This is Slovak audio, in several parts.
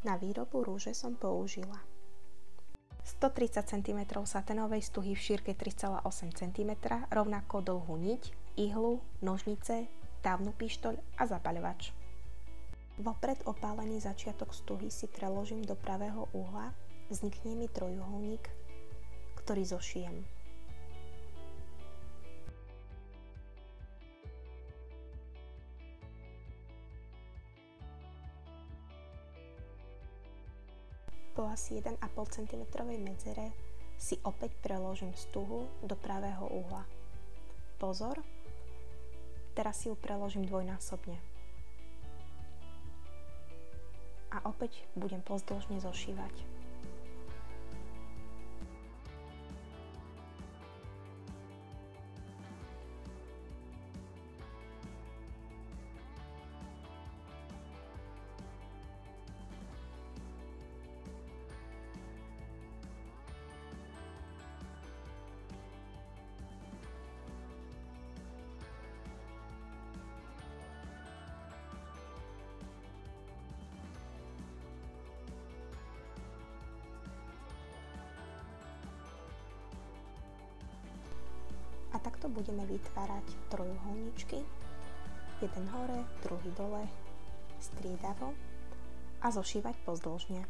Na výrobu rúže som použila 130 cm saténovej stuhy v šírke 3,8 cm, rovnako dlhú niť, ihlu, nožnice, távnu pištoľ a zapaľovač. Vopred opálený začiatok stuhy si preložím do pravého uhla, vznikne mi trojuholník, ktorý zošijem. Po asi 1,5 cm medzere si opäť preložím stuhu do pravého uhla. Pozor, teraz si ju preložím dvojnásobne. A opäť budem pozdĺžne zošívať. A takto budeme vytvárať trojuholníčky, jeden hore, druhý dole, striedavo a zošívať pozdĺžne.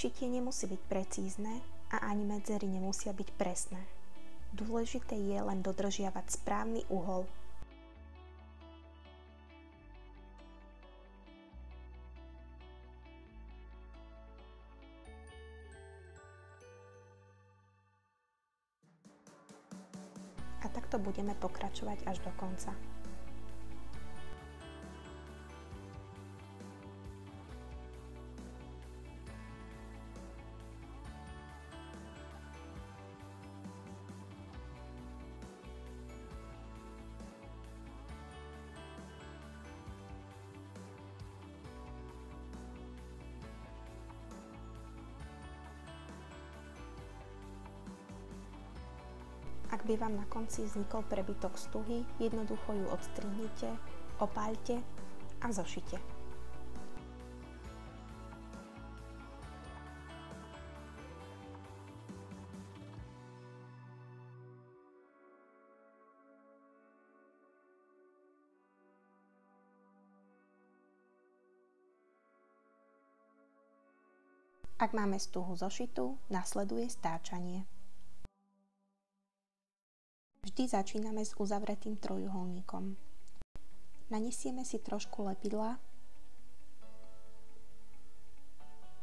Šitie nemusí byť precízne a ani medzery nemusia byť presné. Dôležité je len dodržiavať správny uhol. A takto budeme pokračovať až do konca. Ak by vám na konci vznikol prebytok stuhy, jednoducho ju odstrihnite, opáľte a zošite. Ak máme stuhu zošitú, nasleduje stáčanie. Vždy začíname s uzavretým trojuholníkom. Nanesieme si trošku lepidla,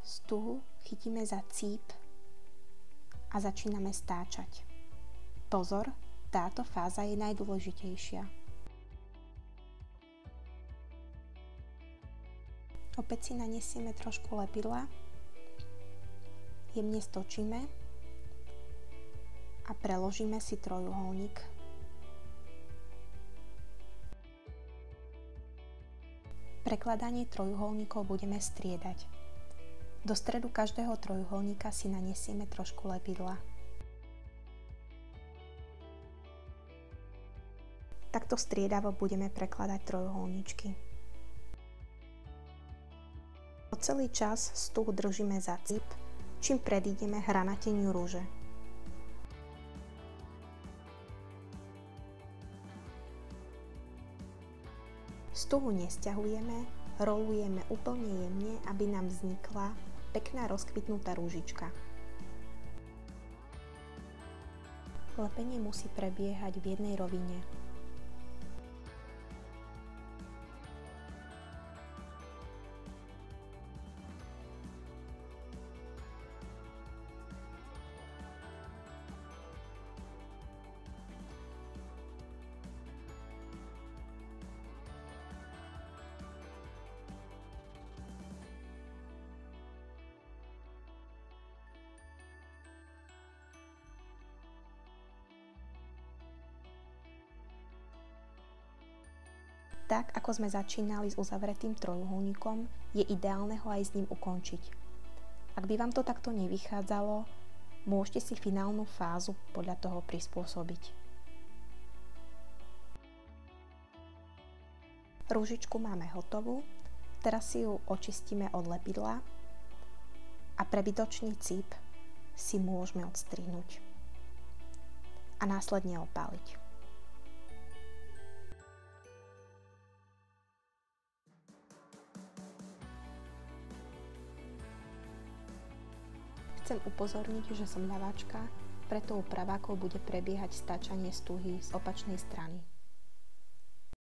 stuhu chytíme za cíp a začíname stáčať. Pozor, táto fáza je najdôležitejšia. Opäť si nanesieme trošku lepidla, jemne stočíme a preložíme si trojuholník. Prekladanie trojuholníkov budeme striedať. Do stredu každého trojuholníka si nanesieme trošku lepidla. Takto striedavo budeme prekladať trojuholníčky. Po celý čas stuhu držíme za cíp, čím predídeme hranateniu rúže. Stuhu nesťahujeme, rolujeme úplne jemne, aby nám vznikla pekná rozkvitnutá rúžička. Lepenie musí prebiehať v jednej rovine. Tak, ako sme začínali s uzavretým trojuholníkom, je ideálne ho aj s ním ukončiť. Ak by vám to takto nevychádzalo, môžete si finálnu fázu podľa toho prispôsobiť. Rúžičku máme hotovú, teraz si ju očistíme od lepidla a prebytočný cíp si môžeme odstrihnúť a následne opáliť. Chcem upozorniť, že som ľaváčka, preto u pravákov bude prebiehať stáčanie stuhy z opačnej strany.